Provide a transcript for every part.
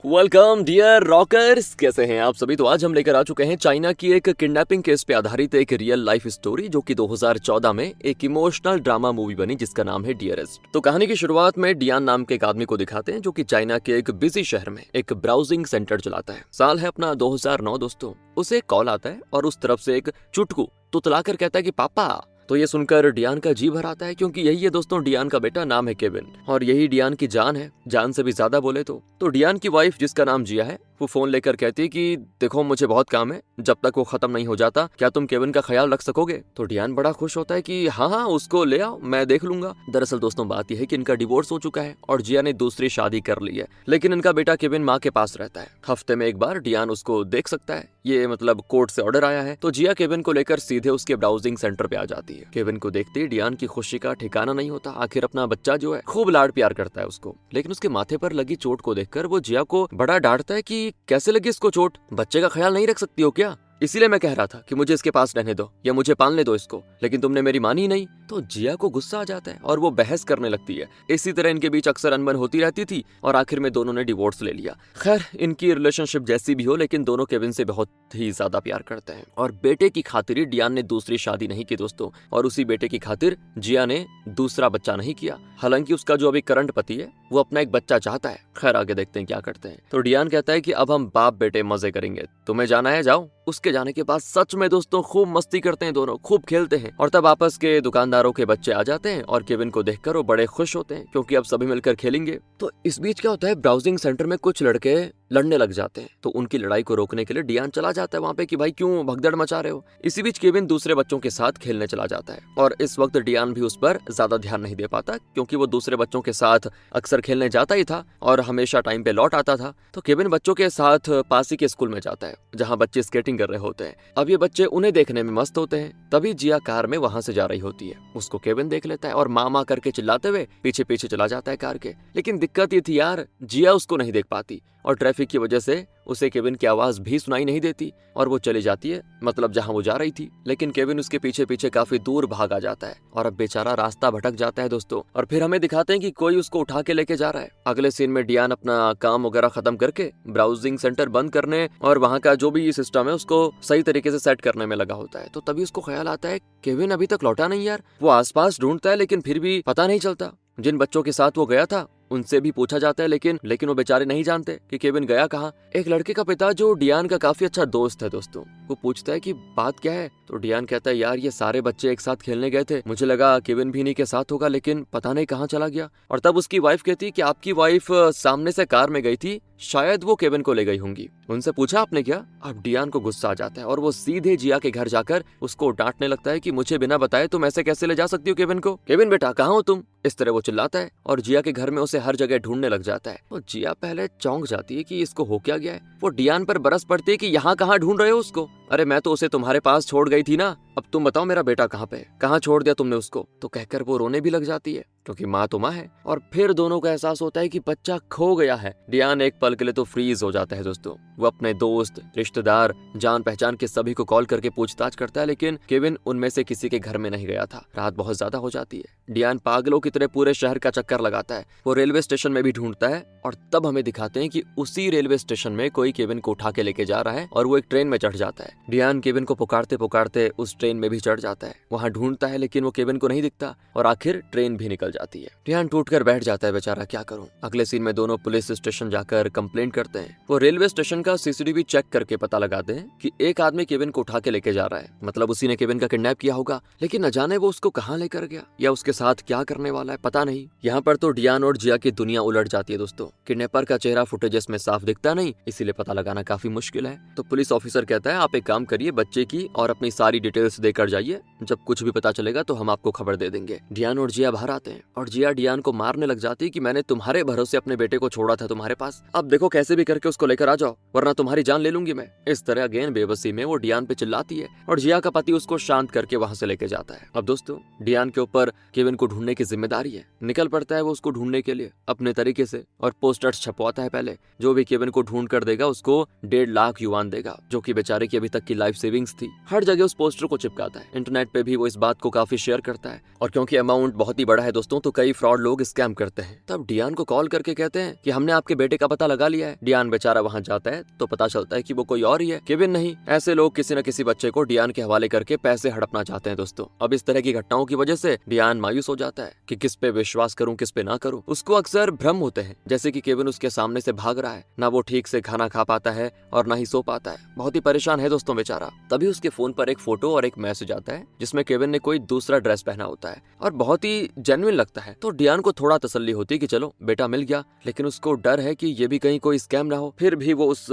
Welcome dear rockers, कैसे हैं आप सभी। तो आज हम लेकर आ चुके हैं चाइना की एक किडनैपिंग केस पे आधारित एक रियल लाइफ स्टोरी, जो कि 2014 में एक इमोशनल ड्रामा मूवी बनी जिसका नाम है डियरेस्ट। तो कहानी की शुरुआत में डियान नाम के एक आदमी को दिखाते हैं जो कि चाइना के एक बिजी शहर में एक ब्राउजिंग सेंटर चलाता है। साल है अपना 2009 दोस्तों। उसे एक कॉल आता है और उस तरफ से एक चुटकू तुतलाकर कहता है कि पापा। तो ये सुनकर डियान का जी भर आता है, क्योंकि यही है दोस्तों डियान का बेटा, नाम है केविन, और यही डियान की जान है, जान से भी ज्यादा बोले तो डियान की वाइफ जिसका नाम जिया है, वो फोन लेकर कहती है कि देखो मुझे बहुत काम है, जब तक वो खत्म नहीं हो जाता क्या तुम केविन का ख्याल रख सकोगे। तो डियान बड़ा खुश होता है कि हाँ हाँ उसको ले आओ, मैं देख लूंगा। दरअसल दोस्तों बात यह है कि इनका डिवोर्स हो चुका है और जिया ने दूसरी शादी कर ली है, लेकिन इनका बेटा केविन माँ के पास रहता है। हफ्ते में एक बार डियान उसको देख सकता है, ये मतलब कोर्ट से ऑर्डर आया है। तो जिया केविन को लेकर सीधे उसके ब्राउजिंग सेंटर पे आ जाती है। केविन को देखते ही डियान की खुशी का ठिकाना नहीं होता। आखिर अपना बच्चा जो है खूब लाड प्यार करता है उसको, लेकिन उसके माथे पर लगी चोट को देखकर वो जिया को बड़ा डांटता है कि कैसे लगी इसको चोट, बच्चे का ख्याल नहीं रख सकती हो क्या? इसीलिए मैं कह रहा था कि मुझे इसके पास रहने दो या मुझे पालने दो इसको, लेकिन तुमने मेरी मानी ही नहीं। तो जिया को गुस्सा आ जाता है और वो बहस करने लगती है। इसी तरह इनके बीच अक्सर अनबन होती रहती थी और आखिर में दोनों ने डिवोर्स ले लिया। खैर इनकी रिलेशनशिप जैसी भी हो, लेकिन दोनों केविन से बहुत ही ज्यादा प्यार करते हैं और बेटे की खातिर डियान ने दूसरी शादी नहीं की दोस्तों, और उसी बेटे की खातिर जिया ने दूसरा बच्चा नहीं किया। हालांकि उसका जो अभी करंट पति है वो अपना एक बच्चा चाहता है। खैर आगे देखते हैं क्या करते हैं। तो डियान कहता है कि अब हम बाप बेटे मजे करेंगे, तुम्हें जाना है जाओ। उसके जाने के बाद सच में दोस्तों खूब मस्ती करते हैं दोनों, खूब खेलते हैं, और तब आपस के दुकानदारों के बच्चे आ जाते हैं और केविन को देखकर वो बड़े खुश होते हैं क्योंकि अब सभी मिलकर खेलेंगे। तो इस बीच क्या होता है, ब्राउजिंग सेंटर में कुछ लड़के लड़ने लग जाते हैं। तो उनकी लड़ाई को रोकने के लिए डियान चला जाता है वहां पे कि भाई क्यों भगदड़ मचा रहे हो। इसी बीच केविन दूसरे बच्चों के साथ खेलने चला जाता है और इस वक्त डियान भी उस पर ज्यादा ध्यान नहीं दे पाता, क्योंकि वो दूसरे बच्चों के साथ अक्सर खेलने जाता ही था और हमेशा टाइम पे लौट आता था। तो केविन बच्चों के साथ पास ही के स्कूल में जाता है जहाँ बच्चे स्केटिंग कर रहे होते हैं। अब ये बच्चे उन्हें देखने में मस्त होते हैं। तभी जिया कार में वहां से जा रही होती है, उसको केविन देख लेता है और मामा करके चिल्लाते हुए पीछे पीछे चला जाता है कार के। लेकिन दिक्कत ये थी यार, जिया उसको नहीं देख पाती और ट्रैफिक की वजह से उसे केविन की आवाज भी सुनाई नहीं देती और वो चली जाती है, मतलब जहां वो जा रही थी। लेकिन केविन उसके पीछे पीछे काफी दूर भाग आ जाता है और अब बेचारा रास्ता भटक जाता है दोस्तों। और फिर हमें दिखाते हैं कि कोई उसको उठा के लेके जा रहा है। अगले सीन में डियान अपना काम वगैरह खत्म करके ब्राउजिंग सेंटर बंद करने और वहां का जो भी सिस्टम है उसको सही तरीके से सेट करने में लगा होता है। तो तभी उसको ख्याल आता है केविन अभी तक लौटा नहीं यार। वो आसपास ढूंढता है लेकिन फिर भी पता नहीं चलता। जिन बच्चों के साथ वो गया था उनसे भी पूछा जाता है, लेकिन वो बेचारे नहीं जानते कि केविन गया कहाँ। एक लड़के का पिता जो डियान का काफी अच्छा दोस्त है दोस्तों, वो पूछता है कि बात क्या है। तो डियान कहता है यार ये सारे बच्चे एक साथ खेलने गए थे, मुझे लगा केविन भी इन्हीं के साथ होगा, लेकिन पता नहीं कहाँ चला गया। और तब उसकी वाइफ कहती है कि आपकी वाइफ सामने से कार में गई थी, शायद वो केविन को ले गई होंगी। उनसे पूछा आपने क्या? अब डियान को गुस्सा आ जाता है और वो सीधे जिया के घर जाकर उसको डांटने लगता है कि मुझे बिना बताए तुम ऐसे कैसे ले जा सकती हो केविन को? केविन बेटा कहाँ हो तुम? इस तरह वो चिल्लाता है और जिया के घर में उसे हर जगह ढूंढने लग जाता है। तो जिया पहले चौंक जाती है कि इसको हो क्या गया है। वो डियान पर बरस पड़ती है कि यहाँ कहाँ ढूंढ रहे हो उसको? अरे मैं तो उसे तुम्हारे पास छोड़ गई थी ना, अब तुम बताओ मेरा बेटा कहाँ पे, कहाँ छोड़ दिया तुमने उसको? तो कहकर वो रोने भी लग जाती है क्योंकि माँ तो माँ है। और फिर दोनों को एहसास होता है कि बच्चा खो गया है। डियान एक पल के लिए तो फ्रीज हो जाता है दोस्तों। वो अपने दोस्त, रिश्तेदार, जान पहचान के सभी को कॉल करके पूछताछ करता है, लेकिन केविन उनमें से किसी के घर में नहीं गया था। रात बहुत ज्यादा हो जाती है। डियान पागलों की तरह पूरे शहर का चक्कर लगाता है। वो रेलवे स्टेशन में भी ढूंढता है और तब हमें दिखाते हैं कि उसी रेलवे स्टेशन में कोई केविन को उठा के लेके जा रहा है और वो एक ट्रेन में चढ़ जाता है। डियान केविन को पुकारते पुकारते उस ट्रेन में भी चढ़ जाता है। वहाँ ढूंढता है लेकिन वो केविन को नहीं दिखता और आखिर ट्रेन भी निकल जाती है। डियान टूटकर बैठ जाता है, बेचारा क्या करूं। अगले सीन में दोनों पुलिस स्टेशन जाकर कंप्लेंट करते हैं। वो रेलवे स्टेशन का सीसीटीवी चेक करके पता लगाते हैं कि एक आदमी केविन को उठा के लेके जा रहा है, मतलब उसी ने केविन का किडनैप किया होगा। लेकिन न जाने वो उसको कहाँ लेकर गया या उसके साथ क्या करने वाला है, पता नहीं। यहाँ पर तो डियान और जिया की दुनिया उलट जाती है दोस्तों। किडनैपर का चेहरा फुटेजेस में साफ दिखता नहीं, इसीलिए पता लगाना काफी मुश्किल है। तो पुलिस ऑफिसर कहता है आप एक काम करिए, बच्चे की और अपनी सारी डिटेल्स देकर जाइए, जब कुछ भी पता चलेगा तो हम आपको खबर दे देंगे। डियान और जिया बाहर आते हैं और जिया डियान को मारने लग जाती है कि मैंने तुम्हारे भरोसे अपने बेटे को छोड़ा था तुम्हारे पास, अब देखो कैसे भी करके उसको लेकर आ जाओ वरना तुम्हारी जान ले लूंगी मैं। इस तरह अगेन बेबसी में वो डियान पे चिल्लाती है और जिया का पति उसको शांत करके वहां से लेके जाता है। अब दोस्तों डियान के ऊपर केविन को ढूंढने की जिम्मेदारी जिम्मेदारी है। निकल पड़ता है वो उसको ढूंढने के लिए अपने तरीके से, और पोस्टर्स छपवाता है पहले। जो भी केविन को ढूंढ कर देगा उसको 1.5 लाख युआन देगा, जो कि बेचारे की अभी तक की लाइफ सेविंग्स थी। हर जगह उस पोस्टर को चिपकाता है। इंटरनेट पे भी वो इस बात को काफी शेयर करता है, और क्योंकि अमाउंट बहुत ही बड़ा है दोस्तों, तो कई फ्रॉड लोग स्कैम करते हैं। तब डियान को कॉल करके कहते हैं कि हमने आपके बेटे का पता लगा लिया है। डियान बेचारा वहां जाता है तो पता चलता है कि वो कोई और ही है, केविन नहीं। ऐसे लोग किसी न किसी बच्चे को डियान के हवाले करके पैसे हड़पना चाहते हैं दोस्तों। अब इस तरह की घटनाओं की वजह से डियान मायूस हो जाता है कि किस पे विश्वास करूं किस पे ना करूं। उसको अक्सर भ्रम होते हैं, जैसे कि केविन उसके सामने से भाग रहा है, ना वो ठीक से खाना खा पाता है और ना ही सो पाता है। बहुत ही परेशान है दोस्तों बेचारा। तभी उसके फोन पर एक फोटो और एक मैसेज आता है जिसमें केविन ने कोई दूसरा ड्रेस पहना होता है और बहुत ही जेन्युइन लगता है। तो डियान को थोड़ा तसल्ली होती है कि चलो बेटा मिल गया, लेकिन उसको डर है कि ये भी कहीं कोई स्कैम ना हो। फिर भी वो उस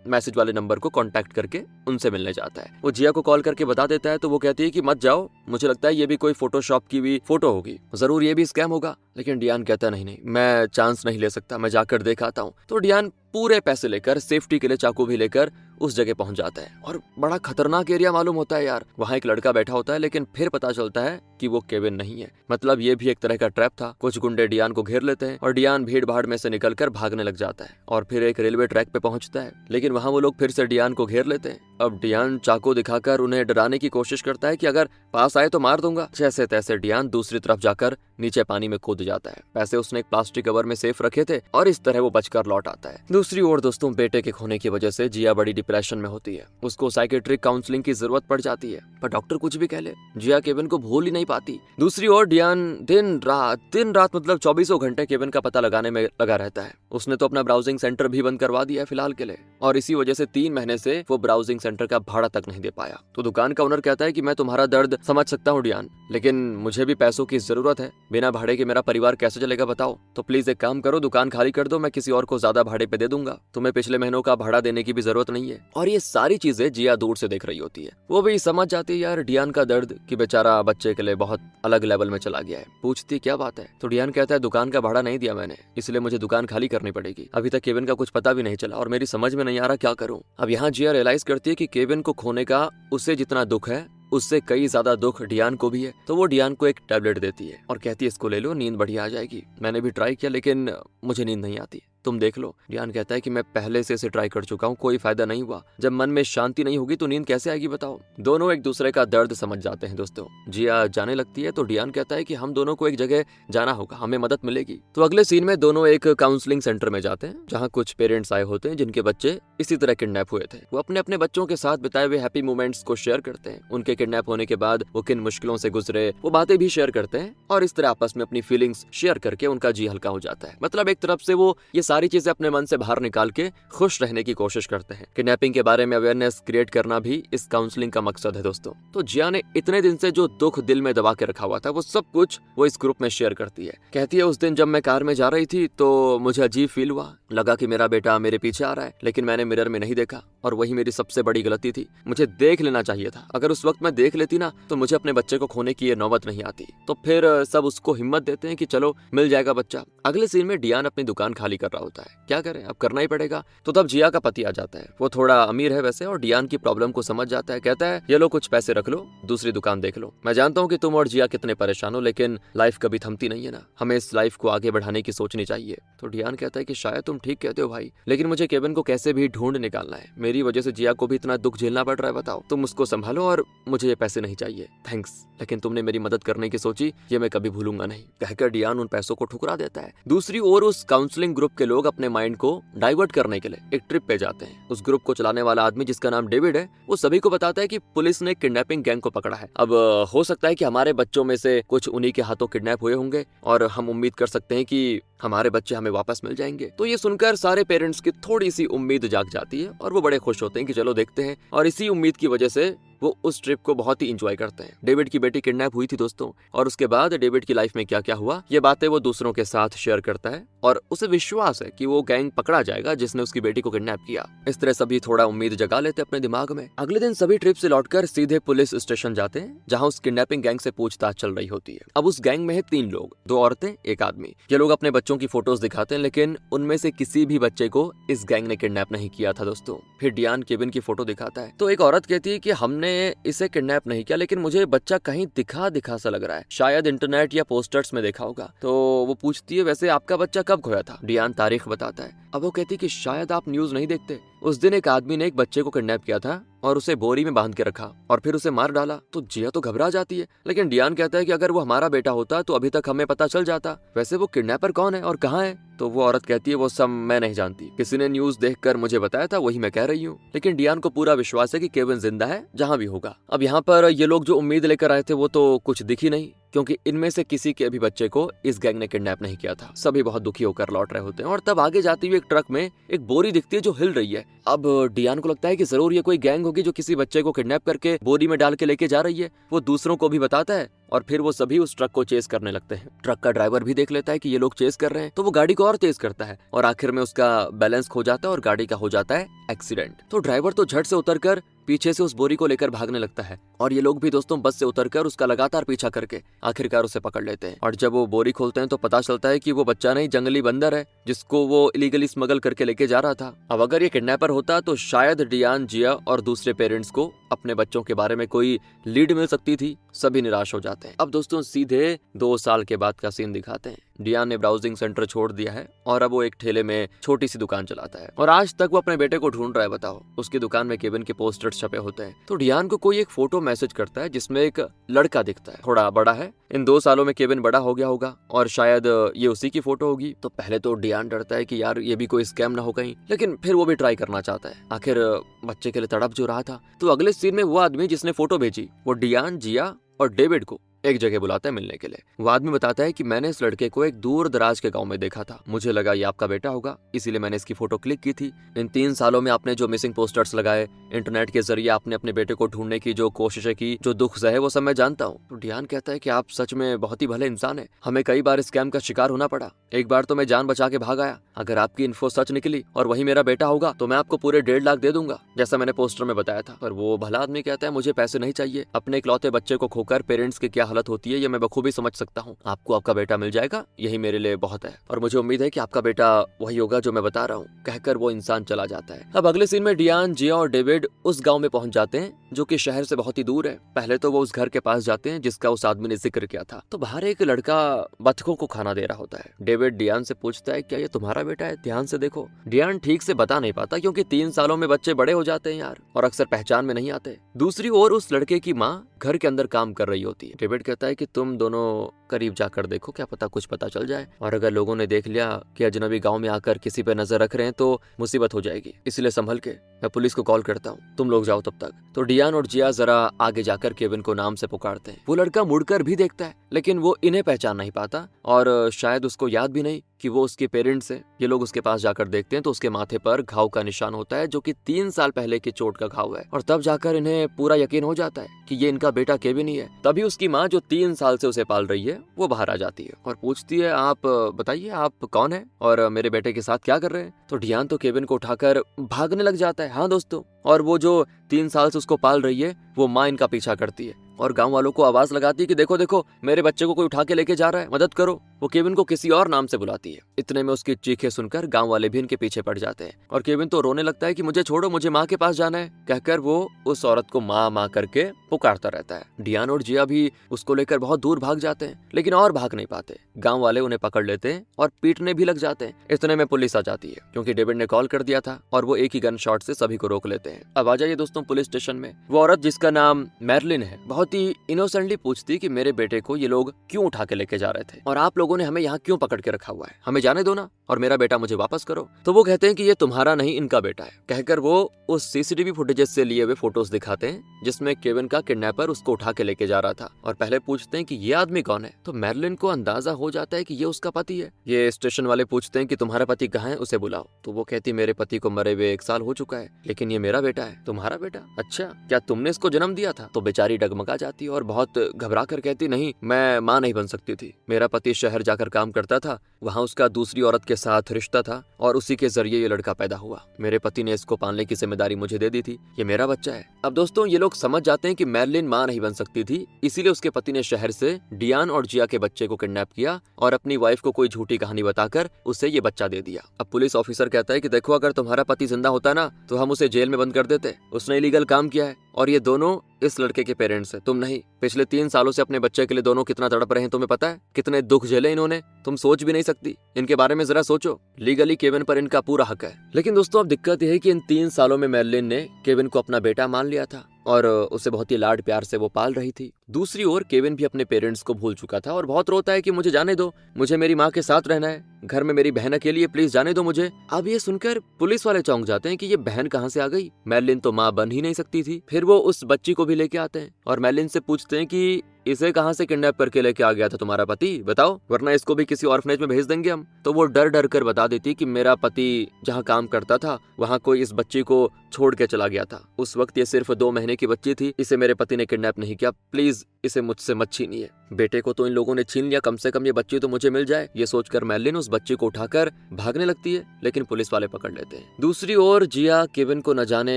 मैसेज वाले नंबर को कांटेक्ट करके उनसे मिलने जाता है। वो जिया को कॉल करके बता देता है, तो वो कहती है कि मत जाओ, मुझे लगता है ये भी कोई फोटोशॉप की भी फोटो होगी, जरूर ये भी स्कैम होगा। लेकिन डियान कहता नहीं नहीं, मैं चांस नहीं ले सकता, मैं जाकर देख आता हूँ। तो डियान पूरे पैसे लेकर, सेफ्टी के लिए चाकू भी लेकर उस जगह पहुंच जाता है। और बड़ा खतरनाक एरिया मालूम होता है यार। वहां एक लड़का बैठा होता है, लेकिन फिर पता चलता है कि वो केविन नहीं है। मतलब ये भी एक तरह का ट्रैप था। कुछ गुंडे डियान को घेर लेते हैं और डियान भीड़ भाड़ में से निकलकर भागने लग जाता है और फिर एक रेलवे ट्रैक पे पहुंचता है, लेकिन वहां वो लोग फिर से डियान को घेर लेते हैं। अब डियान चाकू दिखाकर उन्हें डराने की कोशिश करता है कि अगर पास आए तो मार दूंगा। जैसे तैसे डियान दूसरी तरफ जाकर नीचे पानी में कूद जाता है। पैसे उसने एक प्लास्टिक कवर में सेफ रखे थे और इस तरह वो बचकर लौट आता है। दूसरी ओर दोस्तों, बेटे के खोने की वजह से जिया बड़ी डिप्रेशन में होती है। उसको साइकेट्रिक काउंसलिंग की जरूरत पड़ जाती है, पर डॉक्टर कुछ भी कह ले, जिया केविन को भूल ही नहीं पाती। दूसरी ओर डियान दिन रात मतलब 24 घंटे केविन का पता लगाने में लगा रहता है। उसने तो अपना ब्राउजिंग सेंटर भी बंद करवा दिया है फिलहाल के लिए, और इसी वजह से 3 महीने से वो ब्राउजिंग सेंटर का भाड़ा तक नहीं दे पाया। तो दुकान का ओनर कहता है कि मैं तुम्हारा दर्द समझ सकता हूँ डियान, लेकिन मुझे भी पैसों की जरूरत है। बिना भाड़े के मेरा परिवार कैसे चलेगा बताओ? तो प्लीज एक काम करो, दुकान खाली कर दो, मैं किसी और को ज्यादा भाड़े पे दे दूंगा। तुम्हें पिछले महीनों का भाड़ा देने की भी जरूरत नहीं है। और ये सारी चीजें जिया दूर से देख रही होती है। वो भी समझ जाती है यार डियान का दर्द, कि बेचारा बच्चे के लिए बहुत अलग लेवल में चला गया है। पूछती क्या बात है? तो डियान कहता है दुकान का भाड़ा नहीं दिया मैंने, इसलिए मुझे दुकान खाली करनी पड़ेगी। अभी तक केविन का कुछ पता भी नहीं चला और मेरी समझ में नहीं आ रहा क्या करूं। अब यहाँ जिया रियलाइज करती है कि केविन को खोने का उसे जितना दुख है, उससे कई ज्यादा दुख डियान को भी है। तो वो डियान को एक टैबलेट देती है और कहती है इसको ले लो, नींद बढ़िया आ जाएगी। मैंने भी ट्राई किया लेकिन मुझे नींद नहीं आती, तुम देख लो। डियान कहता है कि मैं पहले से इसे ट्राई कर चुका हूँ, कोई फायदा नहीं हुआ। जब मन में शांति नहीं होगी तो नींद कैसे आएगी बताओ? दोनों एक दूसरे का दर्द समझ जाते हैं दोस्तों। जिया जाने लगती है तो डियान कहता है कि हम दोनों को एक जगह जाना होगा, हमें मदद मिलेगी। तो अगले सीन में दोनों एक काउंसलिंग सेंटर में जाते हैं, जहाँ कुछ पेरेंट्स आए होते हैं जिनके बच्चे इसी तरह किडनैप हुए थे। वो अपने अपने बच्चों के साथ बिताए हुए हैप्पी मोमेंट्स को शेयर करते हैं। उनके किडनैप होने के बाद वो किन मुश्किलों से गुजरे वो बातें भी शेयर करते हैं, और इस तरह आपस में अपनी फीलिंग्स शेयर करके उनका जी हल्का हो जाता है। मतलब एक तरफ से वो ये सारी चीजें अपने मन से बाहर निकाल के खुश रहने की कोशिश करते हैं। किडनैपिंग के बारे में अवेयरनेस क्रिएट करना भी इस काउंसलिंग का मकसद है दोस्तों। तो जिया ने इतने दिन से जो दुख दिल में दबा के रखा हुआ था, वो सब कुछ वो इस ग्रुप में शेयर करती है। कहती है उस दिन जब मैं कार में जा रही थी तो मुझे अजीब फील हुआ, लगा कि मेरा बेटा मेरे पीछे आ रहा है, लेकिन मैंने मिरर में नहीं देखा और वही मेरी सबसे बड़ी गलती थी। मुझे देख लेना चाहिए था। अगर उस वक्त मैं देख लेती ना तो मुझे अपने बच्चे को खोने की ये नौबत नहीं आती। तो फिर सब उसको हिम्मत देते हैं कि चलो मिल जाएगा बच्चा। अगले सीन में डियान अपनी दुकान खाली कर रहा होता है। क्या करें, अब करना ही पड़ेगा। तो तब जिया का पति आ जाता है। वो थोड़ा अमीर है वैसे, और डियान की प्रॉब्लम को समझ जाता है। कहता है ये लो कुछ पैसे रख लो, दूसरी दुकान देख लो। मैं जानता हूँ कि तुम और जिया कितने परेशान हो, लेकिन लाइफ कभी थमती नहीं है ना, हमें इस लाइफ को आगे बढ़ाने की सोचनी चाहिए। तो डियान कहता है कि शायद तुम ठीक कहते हो भाई, लेकिन मुझे केविन को कैसे भी ढूंढ निकालना है। मेरी वजह से जिया को भी इतना दुख झेलना पड़ रहा है, बताओ। तुम उसको संभालो और मुझे ये पैसे नहीं चाहिए, थैंक्स, लेकिन तुमने मेरी मदद करने की सोची, ये मैं कभी भूलूंगा नहीं। कहकर डियान उन पैसों को ठुकरा देता है। दूसरी ओर उस काउंसलिंग ग्रुप के लोग अपने माइंड को डाइवर्ट करने के लिए एक ट्रिप पे जाते हैं। उस ग्रुप को चलाने वाला आदमी जिसका नाम डेविड है, वो सभी को बताता है कि पुलिस ने किडनैपिंग गैंग को पकड़ा है। अब हो सकता है कि हमारे बच्चों में से कुछ उन्हीं के हाथों किडनैप हुए होंगे और हम उम्मीद कर सकते हैं कि हमारे बच्चे हमें वापस मिल जाएंगे। तो ये सुनकर सारे पेरेंट्स की थोड़ी सी उम्मीद जाग जाती है और वो बड़े खुश होते हैं कि चलो देखते हैं, और इसी उम्मीद की वजह से वो उस ट्रिप को बहुत ही एंजॉय करते हैं। डेविड की बेटी किडनैप हुई थी दोस्तों, और उसके बाद डेविड की लाइफ में क्या क्या हुआ ये बातें वो दूसरों के साथ शेयर करता है, और उसे विश्वास है कि वो गैंग पकड़ा जाएगा जिसने उसकी बेटी को किडनैप किया। इस तरह सभी थोड़ा उम्मीद जगा लेते अपने दिमाग में। अगले दिन सभी ट्रिप से लौटकर सीधे पुलिस स्टेशन जाते हैं, जहाँ उस किडनैपिंग गैंग से पूछताछ चल रही होती है। अब उस गैंग में है 3 लोग, 2 औरतें, 1 आदमी। ये लोग अपने बच्चों की फोटोज दिखाते हैं, लेकिन उनमें से किसी भी बच्चे को इस गैंग ने किडनैप नहीं किया था दोस्तों। फिर डियान केविन की फोटो दिखाता है तो एक औरत कहती है कि हमने मैंने इसे किडनैप नहीं किया, लेकिन मुझे बच्चा कहीं दिखा दिखा सा लग रहा है, शायद इंटरनेट या पोस्टर्स में देखा होगा। तो वो पूछती है वैसे आपका बच्चा कब खोया था? डियान तारीख बताता है। अब वो कहती कि शायद आप न्यूज नहीं देखते, उस दिन एक आदमी ने एक बच्चे को किडनैप किया था और उसे बोरी में बांध के रखा और फिर उसे मार डाला। तो जिया तो घबरा जाती है, लेकिन डियान कहता है कि अगर वो हमारा बेटा होता तो अभी तक हमें पता चल जाता। वैसे वो किडनैपर कौन है और कहाँ है? तो वो औरत कहती है वो सब मैं नहीं जानती, किसी ने न्यूज देखकर मुझे बताया था, वही मैं कह रही हूँ। लेकिन डियान को पूरा विश्वास है कि केविन जिंदा है जहाँ भी होगा। अब यहाँ पर ये लोग जो उम्मीद लेकर आए थे वो तो कुछ दिखी नहीं, क्योंकि इनमें से किसी के भी बच्चे को इस गैंग ने किडनैप नहीं किया था। सभी बहुत दुखी होकर लौट रहे होते हैं और तब आगे जाती हुई एक ट्रक में एक बोरी दिखती है जो हिल रही है। अब डियान को लगता है कि जरूर ये कोई गैंग होगी जो किसी बच्चे को किडनैप करके बोरी में डाल के लेके जा रही है। वो दूसरों को भी बताता है और फिर वो सभी उस ट्रक को चेस करने लगते हैं। ट्रक का ड्राइवर भी देख लेता है कि ये लोग चेस कर रहे हैं, तो वो गाड़ी को और तेज करता है और आखिर में उसका बैलेंस खो जाता है और गाड़ी का हो जाता है एक्सीडेंट। तो ड्राइवर तो झट से उतरकर पीछे से उस बोरी को लेकर भागने लगता है और ये लोग भी दोस्तों बस से उतरकर उसका लगातार पीछा करके आखिरकार उसे पकड़ लेते हैं। और जब वो बोरी खोलते हैं तो पता चलता है कि वो बच्चा नहीं, जंगली बंदर है जिसको वो इलीगली स्मगल करके लेके जा रहा था। अब अगर ये किडनैपर होता तो शायद डियान, जिया और दूसरे पेरेंट्स को अपने बच्चों के बारे में कोई लीड मिल सकती थी। सभी निराश हो जाते हैं। अब दोस्तों सीधे 2 साल के बाद का सीन दिखाते हैं। डियान ने ब्राउजिंग सेंटर छोड़ दिया है और अब वो एक ठेले में छोटी सी दुकान चलाता है और आज तक वो अपने बेटे को ढूंढ रहा है। बताओ, उसकी दुकान में केविन के पोस्टर्स छपे होते हैं। तो डियान को कोई एक फोटो मैसेज करता है जिसमें एक लड़का दिखता है, थोड़ा बड़ा है। इन 2 सालों में केविन बड़ा हो गया होगा और शायद ये उसी की फोटो होगी। तो पहले तो डियान डरता है कि यार ये भी कोई स्कैम ना हो कहीं, लेकिन फिर वो भी ट्राई करना चाहता है। आखिर बच्चे के लिए तड़प जो रहा था। तो अगले सीन में वो आदमी जिसने फोटो भेजी वो डियान, जिया और डेविड को एक जगह बुलाता है मिलने के लिए। वो आदमी बताता है कि मैंने इस लड़के को एक दूर दराज के गांव में देखा था, मुझे लगा ये आपका बेटा होगा, इसीलिए मैंने इसकी फोटो क्लिक की थी। इन 3 सालों में आपने जो मिसिंग पोस्टर्स लगाए, इंटरनेट के जरिए आपने अपने बेटे को ढूंढने की जो कोशिशें की, जो दुख सहे, वो सब मैं जानता हूँ। तो डियान कहता है कि आप सच में बहुत ही भले इंसान है, हमें कई बार स्कैम का शिकार होना पड़ा, एक बार तो मैं जान बचा के भाग आया। अगर आपकी इन्फो सच निकली और वही मेरा बेटा होगा तो मैं आपको पूरे 1.5 लाख दे दूंगा, जैसा मैंने पोस्टर में बताया था। पर वो भला आदमी कहता है मुझे पैसे नहीं चाहिए, अपने इकलौते बच्चे को खोकर पेरेंट्स की क्या हालत होती है ये मैं बखूबी समझ सकता हूँ। आपको आपका बेटा मिल जाएगा, यही मेरे लिए बहुत है और मुझे उम्मीद है कि आपका बेटा वही होगा जो मैं बता रहा हूँ। कहकर वो इंसान चला जाता है। अब अगले सीन में डियान, जिया और डेविड उस गांव में पहुंच जाते हैं जो कि शहर से बहुत ही दूर है। पहले तो वो उस घर के पास जाते हैं जिसका उस आदमी ने जिक्र किया था। तो बाहर एक लड़का बतखों को खाना दे रहा होता है। डेविड डियान से पूछता है क्या ये तुम्हारा बेटा है, ध्यान से देखो। डियान ठीक से बता नहीं पाता क्योंकि 3 सालों में बच्चे बड़े हो जाते हैं यार और अक्सर पहचान में नहीं आते। दूसरी ओर उस लड़के की माँ घर के अंदर काम कर रही होती है। डेविड कहता है कि तुम दोनों करीब जाकर देखो, क्या पता कुछ पता चल जाए, और अगर लोगों ने देख लिया कि अजनबी गांव में आकर किसी पे नजर रख रहे हैं तो मुसीबत हो जाएगी, इसलिए संभल के, मैं पुलिस को कॉल करता हूँ, तुम लोग जाओ तब तक। तो डियान और जिया जरा आगे जाकर केविन को नाम से पुकारते हैं। वो लड़का मुड़कर भी देखता है लेकिन वो इन्हें पहचान नहीं पाता और शायद उसको याद भी नहीं कि वो उसके पेरेंट्स हैं। ये लोग उसके पास जाकर देखते हैं तो उसके माथे पर घाव का निशान होता है जो कि 3 साल पहले की चोट का घाव है और तब जाकर इन्हें पूरा यकीन हो जाता है कि ये इनका बेटा केविन ही है। तभी उसकी माँ जो 3 साल से उसे पाल रही है वो बाहर आ जाती है और पूछती है आप बताइए आप कौन है और मेरे बेटे के साथ क्या कर रहे हैं। तो डियान तो केविन को उठाकर भागने लग जाता है। हाँ दोस्तों, और वो जो 3 साल से उसको पाल रही है वो माँ इनका पीछा करती है और गांव वालों को आवाज लगाती है कि देखो देखो मेरे बच्चे को कोई उठा के लेके जा रहा है, मदद करो। वो केविन को किसी और नाम से बुलाती है। इतने में उसकी चीखें सुनकर गांव वाले भी इनके पीछे पड़ जाते हैं और केविन तो रोने लगता है कि मुझे छोड़ो, मुझे माँ के पास जाना है, कहकर वो उस औरत को माँ माँ करके पुकारता रहता है। डियान और जिया भी उसको लेकर बहुत दूर भाग जाते हैं लेकिन और भाग नहीं पाते। गाँव वाले उन्हें पकड़ लेते हैं और पीटने भी लग जाते हैं। इतने में पुलिस आ जाती है क्योंकि डेविड ने कॉल कर दिया था और वो एक ही गन शॉट से सभी को रोक लेते हैं। अब आ जाइए दोस्तों पुलिस स्टेशन में। वो औरत जिसका नाम मैरलिन है बहुत ही इनोसेंटली पूछती कि मेरे बेटे को ये लोग क्यों उठा के लेके जा रहे थे और आप लोगों ने हमें यहाँ क्यों पकड़ के रखा हुआ है, हमें जाने दो ना और मेरा बेटा मुझे वापस करो। तो वो कहते हैं कि ये तुम्हारा नहीं इनका बेटा है, कहकर वो उस सीसीटीवी फुटेजेस से लिए हुए फोटोज दिखाते हैं जिसमें केविन का किडनैपर उसको उठा के लेके जा रहा था और पहले पूछते हैं कि ये आदमी कौन है। तो मैरलिन को अंदाजा हो जाता है कि ये उसका पति है। ये स्टेशन वाले पूछते हैं कि तुम्हारा पति कहाँ है, उसे बुलाओ। तो वो कहती मेरे पति को मरे हुए 1 साल हो चुका है लेकिन ये मेरा बेटा है। तुम्हारा बेटा? अच्छा, क्या तुमने इसको जन्म दिया था? तो बेचारी डगमगा जाती है और बहुत घबरा कर कहती नहीं, मैं माँ नहीं बन सकती थी, मेरा पति शहर जाकर काम करता था, वहाँ उसका दूसरी औरत के साथ रिश्ता था और उसी के जरिए ये लड़का पैदा हुआ। मेरे पति ने इसको पालने की जिम्मेदारी मुझे दे दी थी, ये मेरा बच्चा है। अब दोस्तों ये लोग समझ जाते हैं कि मैरलिन माँ नहीं बन सकती थी, इसीलिए उसके पति ने शहर से डियान और जिया के बच्चे को किडनैप किया और अपनी वाइफ को कोई झूठी कहानी बताकर उसे ये बच्चा दे दिया। अब पुलिस ऑफिसर कहता है कि देखो अगर तुम्हारा पति जिंदा होता ना तो हम उसे जेल में बंद कर देते, उसने इलीगल काम किया है और ये दोनों इस लड़के के पेरेंट्स हैं, तुम नहीं। पिछले 3 सालों से अपने बच्चे के लिए दोनों कितना तड़प रहे हैं, तुम्हें पता है? कितने दुख झेले इन्होंने, तुम सोच भी नहीं सकती। इनके बारे में जरा सोचो। लीगली केविन पर इनका पूरा हक है। लेकिन दोस्तों अब दिक्कत यह है कि इन 3 सालों में मैरलिन ने केविन को अपना बेटा मान लिया था और उसे बहुत ही लाड प्यार से वो पाल रही थी। दूसरी ओर केविन भी अपने पेरेंट्स को भूल चुका था और बहुत रोता है कि मुझे जाने दो, मुझे मेरी माँ के साथ रहना है, घर में मेरी बहन अकेली है, प्लीज जाने दो मुझे। अब ये सुनकर पुलिस वाले चौंक जाते हैं कि ये बहन कहाँ से आ गई। मैरलिन तो माँ बन ही नहीं सकती थी। फिर वो उस बच्ची को भी लेके आते हैं और मैरलिन से पूछते हैं कि इसे कहाँ से किडनैप करके लेके आ गया था तुम्हारा पति, बताओ, वरना इसको भी किसी ऑर्फनेज में भेज देंगे हम। तो वो डर डर कर बता देती कि मेरा पति जहाँ काम करता था वहाँ कोई इस बच्ची को छोड़ के चला गया था। उस वक्त ये सिर्फ 2 महीने की बच्ची थी, इसे मेरे पति ने किडनैप नहीं किया, प्लीज इसे मुझसे मत छीनिए। बेटे को तो इन लोगों ने छीन लिया, कम से कम ये बच्ची तो मुझे मिल जाए। ये सोचकर मैरलिन उस बच्ची को उठाकर भागने लगती है, लेकिन पुलिस वाले पकड़ लेते हैं। दूसरी ओर जिया केविन को न जाने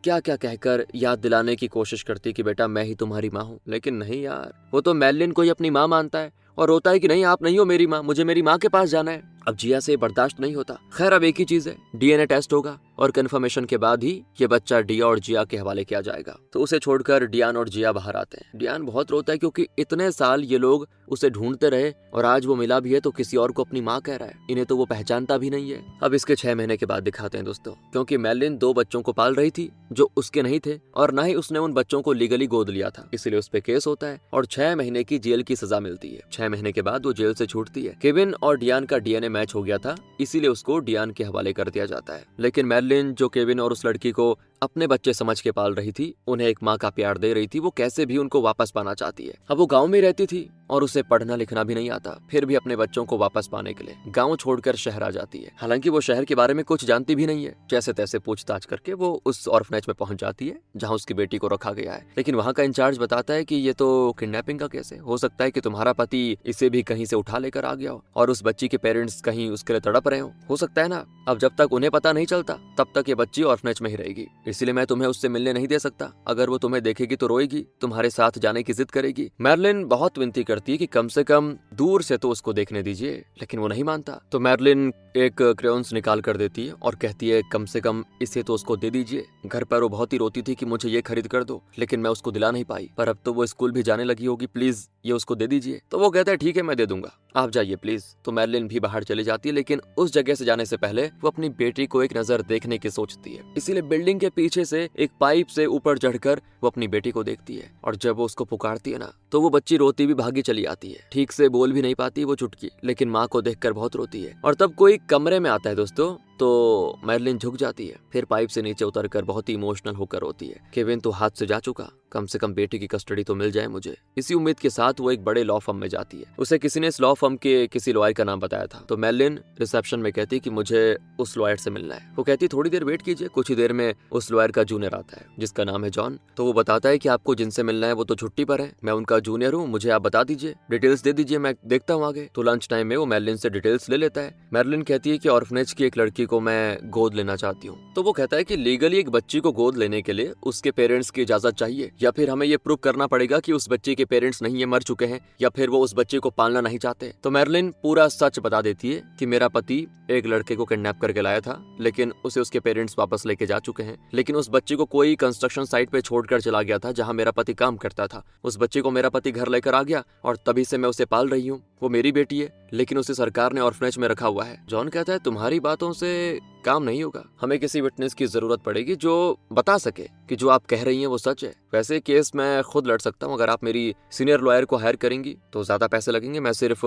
क्या क्या कहकर याद दिलाने की कोशिश करती कि बेटा मैं ही तुम्हारी माँ हूँ, लेकिन नहीं यार, वो तो मैरलिन को ही अपनी माँ मानता है और रोता है कि नहीं आप नहीं हो मेरी माँ, मुझे मेरी माँ के पास जाना है। अब जिया से बर्दाश्त नहीं होता। खैर अब एक ही चीज है, डीएनए टेस्ट होगा और कंफर्मेशन के बाद ही ये बच्चा डिया और जिया के हवाले किया जाएगा। तो उसे छोड़कर डियान और जिया बाहर आते हैं। डियान बहुत रोता है क्योंकि इतने साल ये लोग उसे ढूंढते रहे और आज वो मिला भी है तो किसी और को अपनी माँ कह रहा है, इन्हें तो वो पहचानता भी नहीं है। अब इसके 6 महीने के बाद दिखाते हैं दोस्तों, क्योंकि मैरलिन 2 बच्चों को पाल रही थी जो उसके नहीं थे और न ही उसने उन बच्चों को लीगली गोद लिया था, इसलिए उस पे केस होता है और 6 महीने की जेल की सजा मिलती है। 6 महीने के बाद वो जेल से छूटती है। केविन और डियान का डीएनए मैच हो गया था, इसीलिए उसको डियान के हवाले कर दिया जाता है। लेकिन मैरलिन जो केविन और उस लड़की को अपने बच्चे समझ के पाल रही थी, उन्हें एक माँ का प्यार दे रही थी, वो कैसे भी उनको वापस पाना चाहती है। अब वो गांव में रहती थी और उसे पढ़ना लिखना भी नहीं आता, फिर भी अपने बच्चों को वापस पाने के लिए गांव छोड़कर शहर आ जाती है। हालांकि वो शहर के बारे में कुछ जानती भी नहीं है। जैसे तैसे पूछताछ करके वो उस ऑर्फनेज में पहुंच जाती है जहां उसकी बेटी को रखा गया है। लेकिन वहां का इंचार्ज बताता है कि ये तो किडनैपिंग का केस है, हो सकता है कि तुम्हारा पति इसे भी कहीं से उठा लेकर आ गया हो और उस बच्ची के पेरेंट्स कहीं उसके लिए तड़प रहे हो सकता है ना। अब जब तक उन्हें पता नहीं चलता तब तक ये बच्ची ऑर्फनेज में ही रहेगी, इसलिए मैं तुम्हें उससे मिलने नहीं दे सकता। अगर वो तुम्हें देखेगी तो रोएगी, तुम्हारे साथ जाने की जिद करेगी। मैरलिन बहुत विनती करती है कि कम से कम दूर से तो उसको देखने दीजिए, लेकिन वो नहीं मानता। तो मैरलिन एक क्रेयॉन्स निकाल कर देती है और कहती है कम से कम इसे तो उसको दे दीजिए। घर पर वो बहुत ही रोती थी कि मुझे ये खरीद कर दो, लेकिन मैं उसको दिला नहीं पाई, पर अब तो वो स्कूल भी जाने लगी होगी, प्लीज ये उसको दे दीजिए। तो वो कहता है ठीक है मैं दे दूंगा, आप जाइए प्लीज। तो मैरलिन भी बाहर चली जाती है, लेकिन उस जगह से जाने से पहले वो अपनी बेटी को एक नजर देखने की सोचती है, इसीलिए बिल्डिंग के पीछे से एक पाइप से ऊपर चढ़कर वो अपनी बेटी को देखती है और जब वो उसको पुकारती है ना तो वो बच्ची रोती भी भागी चली आती है। ठीक से बोल भी नहीं पाती वो चुटकी, लेकिन माँ को देखकर बहुत रोती है। और तब कोई कमरे में आता है दोस्तों, तो मैरलिन झुक जाती है, फिर पाइप से नीचे उतरकर बहुत ही इमोशनल होकर रोती है। केविन तो हाथ से जा चुका, कम से कम बेटी की कस्टडी तो मिल जाए मुझे। इसी उम्मीद के साथ वो एक बड़े लॉ फर्म में जाती है। उसे किसी ने इस लॉ फर्म के किसी लॉयर का नाम बताया था, तो मैरलिन रिसेप्शन में कहती कि मुझे उस लॉयर से मिलना है। वो कहती थोड़ी देर वेट कीजिए। कुछ ही देर में उस लॉयर का जूनियर आता है जिसका नाम है जॉन। तो वो बताता है कि आपको जिनसे मिलना है वो तो छुट्टी पर है, मैं उनका जूनियर हूँ, मुझे आप बता दीजिए, डिटेल्स दे दीजिए, मैं देखता हूँ आगे। तो लंच टाइम में वो मैरलिन से डिटेल्स ले लेता है। मैरलिन कहती है कि ऑर्फनेज की एक लड़की को मैं गोद लेना चाहती हूँ। तो वो कहता है कि लीगली एक बच्ची को गोद लेने के लिए उसके पेरेंट्स की इजाजत चाहिए, या फिर हमें ये प्रूव करना पड़ेगा कि उस बच्ची के पेरेंट्स नहीं है, मर चुके हैं, या फिर वो उस बच्चे को पालना नहीं चाहते। तो मैरलिन पूरा सच बता देती है कि मेरा पति एक लड़के को किडनैप करके लाया था, लेकिन उसे उसके पेरेंट्स वापस लेके जा चुके हैं। लेकिन उस बच्ची को कोई कंस्ट्रक्शन साइट पे छोड़कर चला गया था जहां मेरा पति काम करता था। उस बच्ची को मेरा पति घर लेकर आ गया और तभी से मैं उसे पाल रही हूँ। वो मेरी बेटी है, लेकिन उसे सरकार ने ऑर्फनेज में रखा हुआ है। जॉन कहता है तुम्हारी बातों से काम नहीं होगा, हमें किसी विटनेस की जरूरत पड़ेगी जो बता सके कि जो आप कह रही हैं वो सच है। वैसे केस मैं खुद लड़ सकता हूँ, अगर आप मेरी सीनियर लॉयर को हायर करेंगी तो ज्यादा पैसे लगेंगे, मैं सिर्फ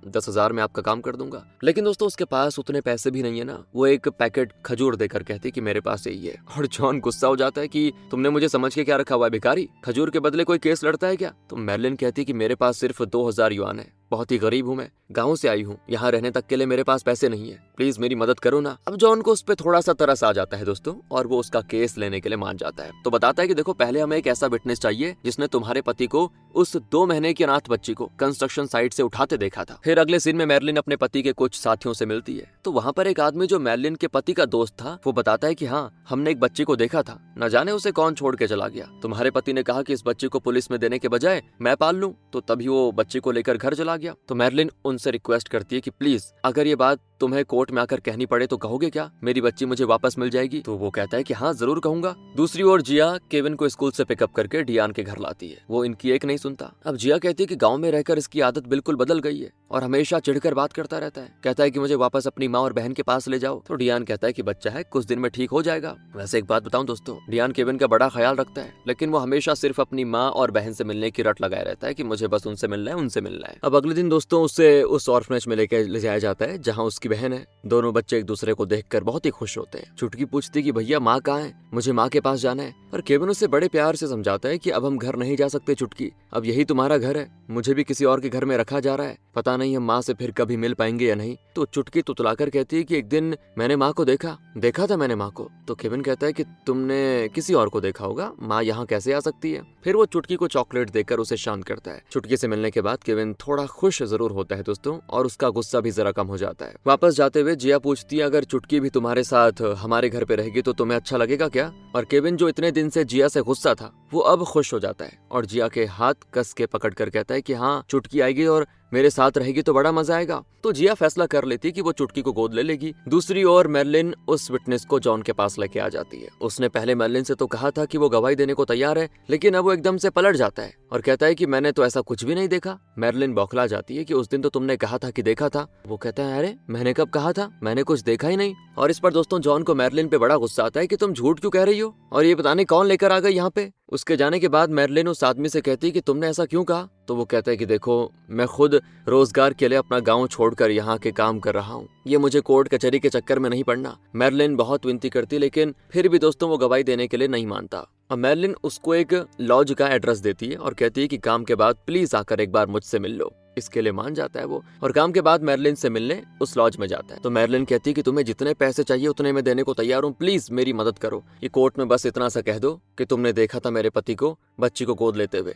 10,000 में आपका काम कर दूंगा। लेकिन दोस्तों उसके पास उतने पैसे भी नहीं है ना। वो एक पैकेट खजूर देकर कहती कि मेरे पास यही है, और जॉन गुस्सा हो जाता है कि तुमने मुझे समझ के क्या रखा हुआ है भिखारी, खजूर के बदले कोई केस लड़ता है क्या। तो मैरलिन कहती कि मेरे पास सिर्फ 2,000 युआन है, बहुत ही गरीब हूँ मैं, गाँव से आई हूँ, यहाँ रहने तक के लिए मेरे पास पैसे नहीं है, प्लीज मेरी मदद करो ना। अब जॉन को उस पर थोड़ा सा तरस आ जाता है दोस्तों, और वो उसका केस लेने के लिए मान जाता है। तो बताता है कि देखो पहले हमें एक ऐसा विटनेस चाहिए जिसने तुम्हारे पति को उस 2 महीने की अनाथ बच्ची को कंस्ट्रक्शन साइट से उठाते देखा था। फिर अगले सीन में मैरलिन अपने पति के कुछ साथियों से मिलती है, तो वहाँ पर एक आदमी जो मैरलिन के पति का दोस्त था वो बताता है कि हाँ हमने एक बच्ची को देखा था, न जाने उसे कौन छोड़ के चला गया। तुम्हारे पति ने कहा कि इस बच्ची को पुलिस में देने के बजाय मैं पाल लूं, तो तभी वो बच्ची को लेकर घर चला गया। तो मैरलिन उनसे रिक्वेस्ट करती है कि प्लीज अगर ये बात तुम्हें कोर्ट में आकर कहनी पड़े तो कहोगे क्या, मेरी बच्ची मुझे वापस मिल जाएगी? तो वो कहता है कि हाँ जरूर कहूंगा। दूसरी ओर जिया केविन को स्कूल से पिकअप करके डियान के घर लाती है। वो इनकी एक नहीं सुनता। अब जिया कहती है कि गाँव में रहकर इसकी आदत बिल्कुल बदल गई है और हमेशा चिढ़कर बात करता रहता है। कहता है कि मुझे वापस अपनी माँ और बहन के पास ले जाओ। तो डियान कहता है कि बच्चा है, कुछ दिन में ठीक हो जाएगा। वैसे एक बात बताऊं दोस्तों, डियान केविन का बड़ा ख्याल रखता है, लेकिन वो हमेशा सिर्फ अपनी माँ और बहन से मिलने की रट लगाए रहता है कि मुझे बस उनसे मिलना है, उनसे मिलना है। अब अगले दिन दोस्तों उसे उस ऑर्फनेज में ले जाया जाता है जहाँ उसकी बहन है। दोनों बच्चे एक दूसरे को देखकर बहुत ही खुश होते हैं। चुटकी पूछती कि भैया माँ कहाँ है, मुझे माँ के पास जाना है। पर केविन उसे बड़े प्यार से समझाता है कि अब हम घर नहीं जा सकते चुटकी, अब यही तुम्हारा घर है, मुझे भी किसी और के घर में रखा जा रहा है, पता नहीं हम माँ से फिर कभी मिल पाएंगे या नहीं। तो चुटकी तुतलाकर कहती है कि एक दिन मैंने माँ को देखा था मैंने माँ को। तो केविन कहता है कि तुमने किसी और को देखा होगा, माँ यहाँ कैसे आ सकती है। फिर वो चुटकी को चॉकलेट देकर उसे शांत करता है। चुटकी से मिलने के बाद केविन थोड़ा खुश जरूर होता है दोस्तों, और उसका गुस्सा भी जरा कम हो जाता है। वापस जाते हुए जिया पूछती है अगर चुटकी भी तुम्हारे साथ हमारे घर पे रहेगी तो तुम्हें अच्छा लगेगा क्या? और केविन जो इतने दिन से जिया से गुस्सा था वो अब खुश हो जाता है और जिया के हाथ कस के पकड़ कर कहता है कि हाँ चुटकी आएगी और मेरे साथ रहेगी तो बड़ा मजा आएगा। तो जिया फैसला कर लेती कि वो चुटकी को गोद ले लेगी। दूसरी ओर मैरलिन उस विटनेस को जॉन के पास लेके आ जाती है। उसने पहले मैरलिन से तो कहा था कि वो गवाही देने को तैयार है, लेकिन अब वो एकदम से पलट जाता है और कहता है कि मैंने तो ऐसा कुछ भी नहीं देखा। मैरलिन बौखला जाती है कि उस दिन तो तुमने कहा था कि देखा था। वो कहता है अरे मैंने कब कहा था, मैंने कुछ देखा ही नहीं। और इस पर दोस्तों जॉन को मैरलिन पे बड़ा गुस्सा आता है कि तुम झूठ क्यों कह रही हो और ये पता नहीं कौन लेकर आ गई यहाँ पे। उसके जाने के बाद मैरलिन उस आदमी से कहती है कि तुमने ऐसा क्यों कहा। तो वो कहता है कि देखो मैं खुद रोजगार के लिए अपना गांव छोड़कर यहाँ के काम कर रहा हूँ, ये मुझे कोर्ट कचहरी के चक्कर में नहीं पड़ना। मैरलिन बहुत विनती करती लेकिन फिर भी दोस्तों वो गवाही देने के लिए नहीं मानता। अब मैरलिन उसको एक लॉज का एड्रेस देती है और कहती है कि काम के बाद प्लीज आकर एक बार मुझसे मिल लो। इसके लिए मान जाता है वो और काम के बाद मैरलिन से मिलने उस लॉज में जाता है। तो मैरलिन कहती है कि तुम्हें जितने पैसे चाहिए उतने मैं देने को तैयार हूँ, प्लीज मेरी मदद करो। ये कोर्ट में बस इतना सा कह दो कि तुमने देखा था मेरे पति को बच्ची को गोद लेते हुए,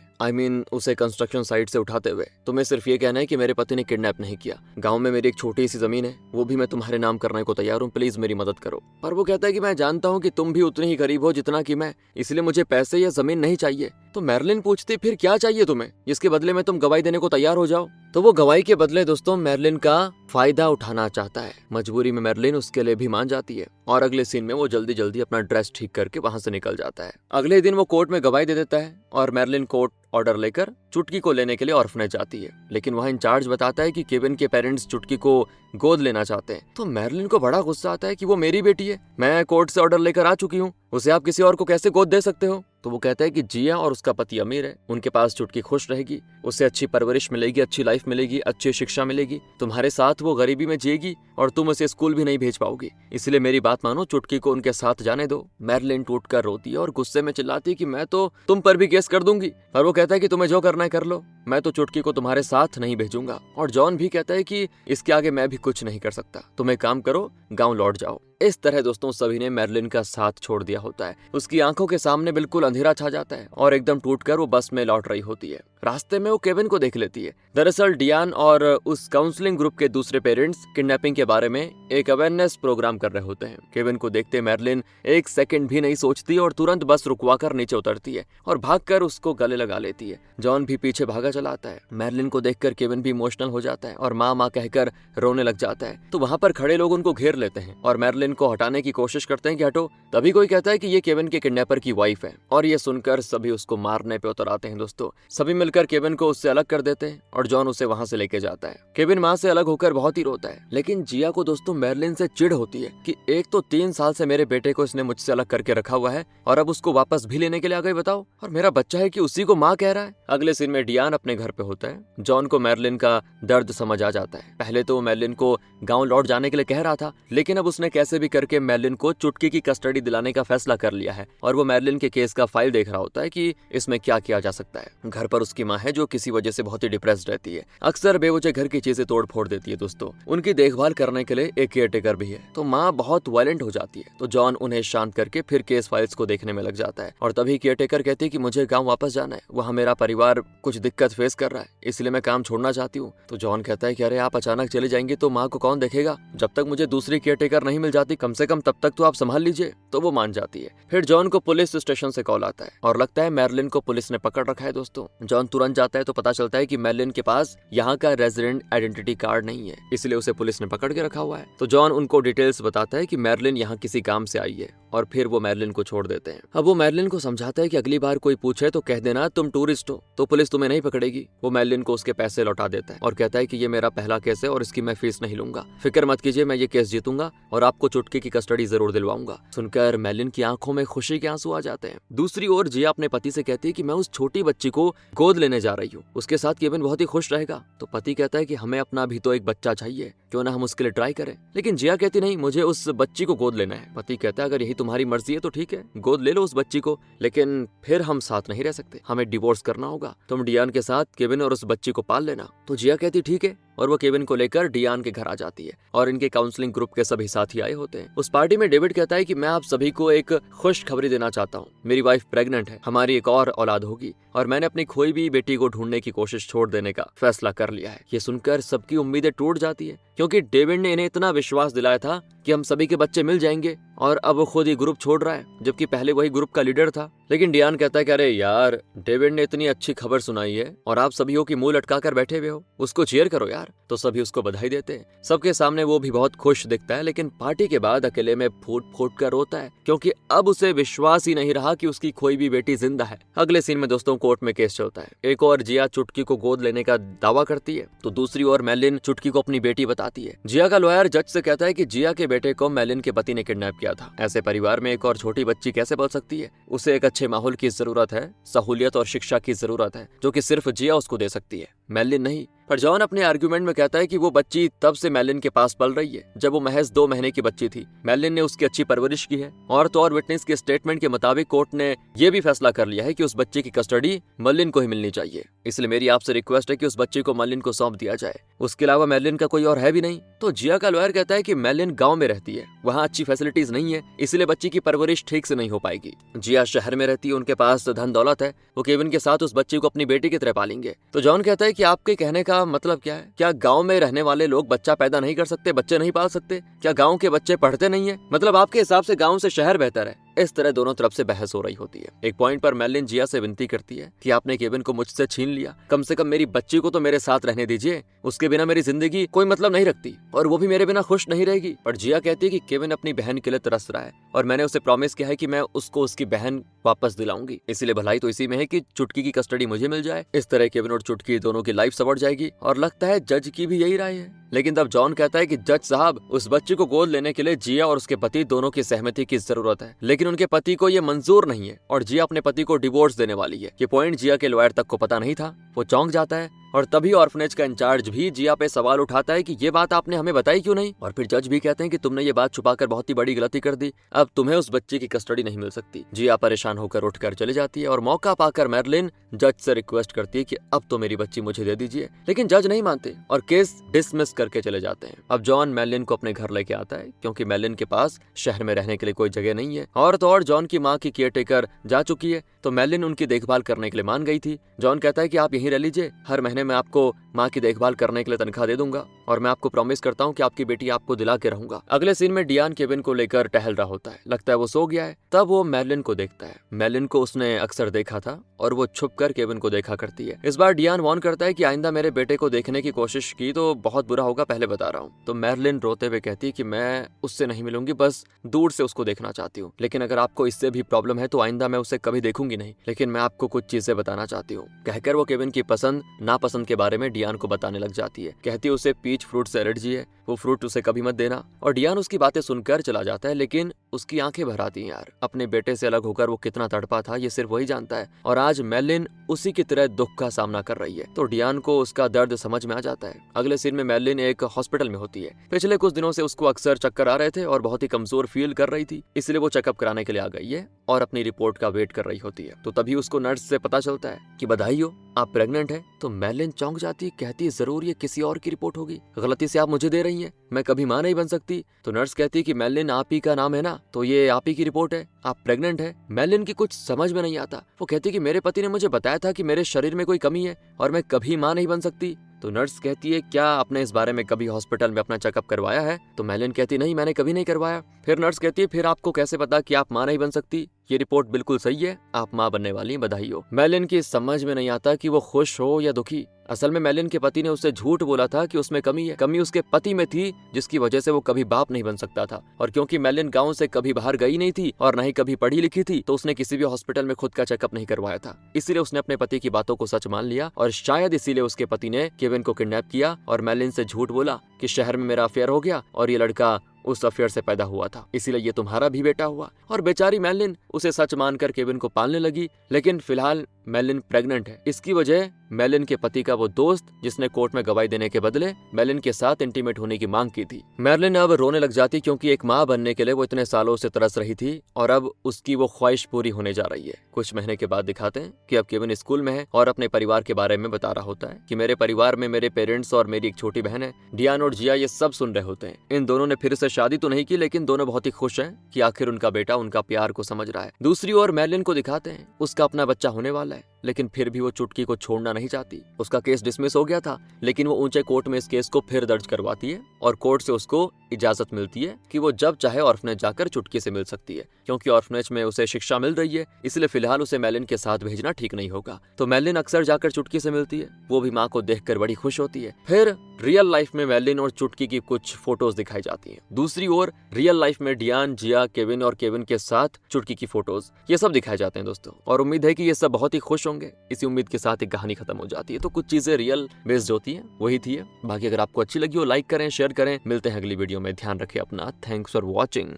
उसे कंस्ट्रक्शन साइट से उठाते हुए। तुम्हें सिर्फ ये कहना है कि मेरे पति ने किडनैप नहीं किया। गाँव में मेरी एक छोटी सी जमीन है, वो भी मैं तुम्हारे नाम करने को तैयार हूँ, प्लीज मेरी मदद करो। पर वो कहता है कि मैं जानता हूँ कि तुम भी उतनी ही गरीब हो जितना कि मैं, इसलिए मुझे पैसे या जमीन नहीं चाहिए। तो मैरलिन पूछती फिर क्या चाहिए तुम्हें जिसके बदले में तुम गवाही देने को तैयार हो जाओ। तो वो गवाही के बदले दोस्तों मैरलिन का फायदा उठाना चाहता है। मजबूरी में मैरलिन उसके लिए भी मान जाती है और अगले सीन में वो जल्दी जल्दी अपना ड्रेस ठीक करके वहां से निकल जाता है। अगले दिन वो कोर्ट में गवाही दे देता है और मैरलिन कोर्ट ऑर्डर लेकर चुटकी को लेने के लिए ऑर्फनेज जाती है, लेकिन वहाँ इंचार्ज बताता है कि केविन के पेरेंट्स चुटकी को गोद लेना चाहते हैं। तो मैरलिन को बड़ा गुस्सा आता है कि वो मेरी बेटी है, मैं कोर्ट से ऑर्डर लेकर आ चुकी हूँ, उसे आप किसी और को कैसे गोद दे सकते हो। तो वो कहता है कि जिया और उसका पति अमीर है, उनके पास चुटकी खुश रहेगी, उसे अच्छी परवरिश मिलेगी, अच्छी लाइफ मिलेगी, अच्छी शिक्षा मिलेगी। तुम्हारे साथ वो गरीबी में जिएगी और तुम उसे स्कूल भी नहीं भेज पाओगी, इसलिए मेरी बात मानो, चुटकी को उनके साथ जाने दो। मैरलिन टूटकर रोती है और गुस्से में चिल्लाती कि मैं तो तुम पर भी केस कर दूंगी। और वो कहता है कि तुम्हें जो करना है कर लो, मैं तो चुटकी को तुम्हारे साथ नहीं भेजूंगा। और जॉन भी कहता है कि इसके आगे मैं भी कुछ नहीं कर सकता, तुम एक काम करो, गाँव लौट जाओ। इस तरह दोस्तों सभी ने मैरलिन का साथ छोड़ दिया होता है। उसकी आंखों के सामने बिल्कुल अंधेरा छा जाता है और एकदम टूटकर वो बस में लौट रही होती है। रास्ते में वो केविन को देख लेती है। दरअसल डियान और उस काउंसलिंग ग्रुप के दूसरे पेरेंट्स किडनैपिंग के बारे में एक अवेयरनेस प्रोग्राम कर रहे होते हैं। केविन को देखते मैरलिन एक सेकंड भी नहीं सोचती और तुरंत बस रुकवाकर नीचे उतरती है और भागकर उसको गले लगा लेती है। जॉन भी पीछे भागा चला आता है। मैरलिन को देखकर केविन भी इमोशनल हो जाता है और माँ माँ कहकर रोने लग जाता है। तो वहाँ पर खड़े लोग उनको घेर लेते हैं और मैरलिन को हटाने की कोशिश करते हैं कि हटो। तभी कोई कहता है कि ये केविन के किडनैपर की वाइफ है और ये सुनकर सभी उसको मारने पे उतर आते हैं। दोस्तों सभी मिलकर केविन को उससे अलग कर देते हैं और जॉन उसे वहां से लेके जाता है। केविन माँ से अलग होकर बहुत ही रोता है, लेकिन जिया को दोस्तों मैरलिन से चिढ़ होती है कि एक तो 3 साल से मेरे बेटे को इसने मुझसे अलग करके रखा हुआ है और अब उसको वापस भी लेने के लिए आ गई, बताओ, और मेरा बच्चा है कि उसी को माँ कह रहा है। अगले सीन में डियान अपने घर पे होता है। जॉन को मैरलिन का दर्द समझ आ जाता है। पहले तो वो मैरलिन को गाँव लौट जाने के लिए कह रहा था, लेकिन अब उसने कैसे भी करके मैरलिन को चुटकी की कस्टडी दिलाने का फैसला कर लिया है और वो मैरलिन के केस का फाइल देख रहा होता है कि इसमें क्या किया जा सकता है। घर पर उसकी माँ है जो किसी वजह से बहुत ही डिप्रेस्ड रहती है, अक्सर बेवजह घर की चीजें तोड़ फोड़ देती है। दोस्तों उनकी देखभाल करने के लिए एक केयरटेकर भी है। तो माँ बहुत वायलेंट हो जाती है। तो जॉन उन्हें शांत करके फिर केस फाइल्स को देखने में लग जाता है और तभी केयरटेकर कहती है कि मुझे गाँव वापस जाना है, वहाँ मेरा परिवार कुछ दिक्कत फेस कर रहा है, इसलिए मैं काम छोड़ना चाहती हूँ। तो जॉन कहता है कि अरे आप अचानक चले जाएंगे तो माँ को कौन देखेगा, जब तक मुझे दूसरी केयरटेकर नहीं मिल जाती कहती कम से कम तब तक तो आप संभाल लीजिए, तो वो मान जाती है। फिर जॉन को पुलिस स्टेशन से कॉल आता है और लगता है मैरलिन को पुलिस ने पकड़ रखा है। दोस्तों, जॉन तुरंत जाता है तो पता चलता है कि मैरलिन के पास यहाँ का रेजिडेंट आइडेंटिटी कार्ड नहीं है, इसलिए उसे पुलिस ने पकड़ के रखा हुआ है। तो जॉन उनको डिटेल्स बताता है कि मैरलिन यहाँ किसी काम से आई है और फिर वो मैरलिन को छोड़ देते हैं। अब वो मैरलिन को समझाता है कि अगली बार कोई पूछे तो कह देना तुम टूरिस्ट हो, तो पुलिस तुम्हें नहीं पकड़ेगी। वो मैरलिन को उसके पैसे लौटा देता है और कहता है कि ये मेरा पहला केस है और इसकी मैं फीस नहीं लूंगा, फिक्र मत कीजिए, मैं ये केस जीतूंगा और आपको चुटकी की कस्टडी जरूर दिलवाऊंगा। सुनकर मैरलिन की आंखों में खुशी के आंसू आ जाते हैं। दूसरी ओर जिया अपने पति से कहती है कि मैं उस छोटी बच्ची को गोद लेने जा रही हूँ, उसके साथ केविन बहुत ही खुश रहेगा। तो पति कहता है कि हमें अपना भी तो एक बच्चा चाहिए, क्यों ना हम उसके लिए ट्राई करें। लेकिन जिया कहती नहीं, मुझे उस बच्ची को गोद लेना है। पति कहता है अगर यही तुम्हारी मर्जी है तो ठीक है, गोद ले लो उस बच्ची को, लेकिन फिर हम साथ नहीं रह सकते, हमें डिवोर्स करना होगा। तुम डियान के साथ केविन और उस बच्ची को पाल लेना। तो जिया कहती ठीक है, और वो केविन को लेकर डियान के घर आ जाती है और इनके काउंसलिंग ग्रुप के सभी साथी आए होते हैं। उस पार्टी में डेविड कहता है कि मैं आप सभी को एक खुश खबरी देना चाहता हूँ, मेरी वाइफ प्रेग्नेंट है, हमारी एक और औलाद होगी और मैंने अपनी खोई भी बेटी को ढूंढने की कोशिश छोड़ देने का फैसला कर लिया है। ये सुनकर सबकी उम्मीदें टूट जाती है, क्योंकि डेविड ने इन्हें इतना विश्वास दिलाया था कि हम सभी के बच्चे मिल जाएंगे, और अब वो खुद ही ग्रुप छोड़ रहा है, जबकि पहले वही ग्रुप का लीडर था। लेकिन डियान कहता है कि अरे यार, डेविड ने इतनी अच्छी खबर सुनाई है और आप सभी हो कि मुंह लटका कर बैठे हुए हो, उसको चीयर करो यार। तो सभी उसको बधाई देते हैं, सबके सामने वो भी बहुत खुश दिखता है, लेकिन पार्टी के बाद अकेले में फूट फूट कर रोता है, क्योंकि अब उसे विश्वास ही नहीं रहा कि उसकी खोई भी बेटी जिंदा है। अगले सीन में दोस्तों कोर्ट में केस चलता है। एक और जिया चुटकी को गोद लेने का दावा करती है, तो दूसरी ओर मैलिन चुटकी को अपनी बेटी बताती है। जिया का लॉयर जज से कहता है कि जिया के बेटे को मैलिन के पति ने किडनैप किया था, ऐसे परिवार में एक और छोटी बच्ची कैसे पल सकती है। उसे एक अच्छे माहौल की जरूरत है, सहूलियत और शिक्षा की जरूरत है, जो कि सिर्फ जिया उसको दे सकती है, मैलिन नहीं। पर जॉन अपने आर्गुमेंट में कहता है कि वो बच्ची तब से मैलिन के पास पल रही है जब वो महज 2 महीने की बच्ची थी। मैलिन ने उसकी अच्छी परवरिश की है, और तो और विटनेस के स्टेटमेंट के मुताबिक कोर्ट ने यह भी फैसला कर लिया है कि उस बच्चे की कस्टडी मैलिन को ही मिलनी चाहिए। इसलिए मेरी आपसे रिक्वेस्ट है कि उस बच्चे को मैलिन को सौंप दिया जाए, उसके अलावा मैलिन का कोई और है भी नहीं। तो जिया का लॉयर कहता है कि मैलिन गाँव में रहती है, वहाँ अच्छी फैसिलिटीज नहीं है, इसलिए बच्ची की परवरिश ठीक से नहीं हो पाएगी। जिया शहर में रहती है, उनके पास धन दौलत है, वो केविन के साथ उस बच्ची को अपनी बेटी की तरह पालेंगे। तो जॉन कहता है कि आपके कहने का मतलब क्या है? क्या गांव में रहने वाले लोग बच्चा पैदा नहीं कर सकते, बच्चे नहीं पाल सकते? क्या गांव के बच्चे पढ़ते नहीं है? मतलब आपके हिसाब से गांव से शहर बेहतर है? इस तरह दोनों तरफ से बहस हो रही होती है। एक पॉइंट पर मैलिन जिया से विनती करती है कि आपने केविन को मुझसे छीन लिया, कम से कम मेरी बच्ची को तो मेरे साथ रहने दीजिए, उसके बिना मेरी जिंदगी कोई मतलब नहीं रखती और वो भी मेरे बिना खुश नहीं रहेगी। पर जिया कहती है कि केविन अपनी बहन के लिए तरस रहा है और मैंने उसे प्रॉमिस किया है कि मैं उसको उसकी बहन वापस दिलाऊंगी, इसलिए भलाई तो इसी में है कि चुटकी की कस्टडी मुझे मिल जाए। इस तरह केविन और चुटकी दोनों की लाइफ संवर जाएगी, और लगता है जज की भी यही राय है। लेकिन तब जॉन कहता है कि जज साहब, उस बच्ची को गोद लेने के लिए जिया और उसके पति दोनों की सहमति की जरूरत है, लेकिन उनके पति को ये मंजूर नहीं है और जिया अपने पति को डिवोर्स देने वाली है। ये पॉइंट जिया के लॉयर तक को पता नहीं था, वो चौंक जाता है और तभी ऑर्फनेज का इंचार्ज भी जिया पे सवाल उठाता है कि ये बात आपने हमें बताई क्यों नहीं। और फिर जज भी कहते हैं कि तुमने ये बात छुपाकर बहुत ही बड़ी गलती कर दी, अब तुम्हें उस बच्चे की कस्टडी नहीं मिल सकती। जिया परेशान होकर उठकर चली जाती है और मौका पाकर मैरलिन जज से रिक्वेस्ट करती है कि अब तो मेरी बच्ची मुझे दे दीजिए, लेकिन जज नहीं मानते और केस डिसमिस करके चले जाते हैं। अब जॉन मैरलिन को अपने घर लेके आता है, क्योंकि मैरलिन के पास शहर में रहने के लिए कोई जगह नहीं है, और तो और जॉन की माँ की केयरटेकर जा चुकी है, तो मैरलिन उनकी देखभाल करने के लिए मान गई थी। जॉन कहता है कि आप यहीं रह लीजिए, हर महीने मैं आपको माँ की देखभाल करने के लिए तनख्वाह दे दूंगा और मैं आपको प्रॉमिस करता हूँ कि आपकी बेटी आपको दिला के रहूंगा। अगले सीन में डियान केविन को लेकर टहल रहा होता है, लगता है वो सो गया है। तब वो मैरलिन को देखता है। मैरलिन को उसने अक्सर देखा था और वो छुप कर केविन को देखा करती है। इस बार डियान वार्न करता है कि आइंदा मेरे बेटे को देखने की कोशिश की तो बहुत बुरा होगा, पहले बता रहा हूँ। तो मैरलिन रोते हुए कहती है कि मैं उससे नहीं मिलूंगी, बस दूर से उसको देखना चाहती हूँ, लेकिन अगर आपको इससे भी प्रॉब्लम है तो आइंदा मैं उसे कभी देखूंगी नहीं, लेकिन मैं आपको कुछ चीजें बताना चाहती हूँ। कहकर वो केविन की पसंद नापसंद के बारे में डियान को बताने लग जाती है। कहती है उसे पीच फ्रूट से एलर्जी है, वो फ्रूट उसे कभी मत देना। और डियान उसकी बातें सुनकर चला जाता है, लेकिन उसकी आंखें भर आती हैं यार। अपने बेटे से अलग होकर वो कितना तड़पा था ये सिर्फ वही जानता है, और आज मैरलिन उसी की तरह दुख का सामना कर रही है, तो डियान को उसका दर्द समझ में आ जाता है। अगले सीन में मैरलिन एक हॉस्पिटल में होती है। पिछले कुछ दिनों से उसको अक्सर चक्कर आ रहे थे और बहुत ही कमजोर फील कर रही थी, इसलिए वो चेकअप कराने के लिए आ गई है और अपनी रिपोर्ट का वेट कर रही होती है। तो तभी उसको नर्स से पता चलता है कि बधाई हो, आप प्रेग्नेंट है। तो मैरलिन चौंक जाती है, कहती है जरूर ये किसी और की रिपोर्ट होगी, गलती से आप मुझे दे रही हैं, मैं कभी मां नहीं बन सकती। तो नर्स कहती है कि मैरलिन आप ही का नाम है ना, तो ये आप ही की रिपोर्ट है, आप प्रेग्नेंट है। मैरलिन की कुछ समझ में नहीं आता। वो कहती है कि मेरे पति ने मुझे बताया था कि मेरे शरीर में कोई कमी है और मैं कभी मां नहीं बन सकती। तो नर्स कहती है क्या आपने इस बारे में कभी हॉस्पिटल में अपना चेकअप करवाया है? तो मैलिन कहती नहीं, मैंने कभी नहीं करवाया। फिर नर्स कहती है फिर आपको कैसे पता कि आप माँ नहीं बन सकती? ये रिपोर्ट बिल्कुल सही है, आप माँ बनने वाली हैं, बधाई हो। मैलिन की समझ में नहीं आता कि वो खुश हो या दुखी। असल में मैलिन के पति ने उससे झूठ बोला था कि उसमें कमी है। कमी उसके पति में थी, जिसकी वजह से वो कभी बाप नहीं बन सकता था। और क्योंकि मैलिन गांव से कभी बाहर गई नहीं थी और न ही कभी पढ़ी लिखी थी, तो उसने किसी भी हॉस्पिटल में खुद का चेकअप नहीं करवाया था। इसीलिए उसने अपने पति की बातों को सच मान लिया और शायद इसीलिए उसके पति ने केविन को किडनैप किया और मैलिन से झूठ बोला कि शहर में मेरा अफेयर हो गया और ये लड़का उस अफेयर से पैदा हुआ था, इसीलिए ये तुम्हारा भी बेटा हुआ। और बेचारी मैलिन उसे सच मानकर केविन को पालने लगी। लेकिन फिलहाल मैलिन प्रेग्नेंट है। इसकी वजह मैलिन के पति का वो दोस्त जिसने कोर्ट में गवाही देने के बदले मैलिन के साथ इंटीमेट होने की मांग की थी। मैलिन अब रोने लग जाती क्योंकि एक माँ बनने के लिए वो इतने सालों से तरस रही थी और अब उसकी वो ख्वाहिश पूरी होने जा रही है। कुछ महीने के बाद दिखाते हैं कि अब केविन स्कूल में है और अपने परिवार के बारे में बता रहा होता है कि मेरे परिवार में मेरे पेरेंट्स और मेरी एक छोटी बहन है। डियान और जिया ये सब सुन रहे होते हैं। इन दोनों ने फिर से शादी तो नहीं की, लेकिन दोनों बहुत ही खुश हैं कि आखिर उनका बेटा उनका प्यार को समझ रहा है। दूसरी ओर मैलिन को दिखाते हैं उसका अपना बच्चा होने वाला है, लेकिन फिर भी वो चुटकी को छोड़ना नहीं चाहती। उसका केस डिसमिस हो गया था, लेकिन वो ऊंचे कोर्ट में इस केस को फिर दर्ज करवाती है और कोर्ट से उसको इजाजत मिलती है कि वो जब चाहे ऑर्फनेज जाकर चुटकी से मिल सकती है। क्योंकि ऑर्फनेज में उसे शिक्षा मिल रही है, इसलिए फिलहाल उसे मैलिन के साथ भेजना ठीक नहीं होगा। तो मैलिन अक्सर जाकर चुटकी से मिलती है। वो भी माँ को देखकर बड़ी खुश होती है। फिर रियल लाइफ में मैलिन और चुटकी की कुछ फोटोज दिखाई जाती हैं। दूसरी ओर रियल लाइफ में डियान, जिया, केविन और केविन के साथ चुटकी की फोटोज, ये सब दिखाए जाते हैं दोस्तों। और उम्मीद है कि ये सब बहुत ही खुश होंगे। इसी उम्मीद के साथ एक कहानी खत्म हो जाती है। तो कुछ चीजें रियल बेस्ड होती हैं, वही थी। बाकी अगर आपको अच्छी लगी हो लाइक करें, शेयर करें। मिलते हैं अगली वीडियो में। ध्यान रखें अपना। Thanks for watching.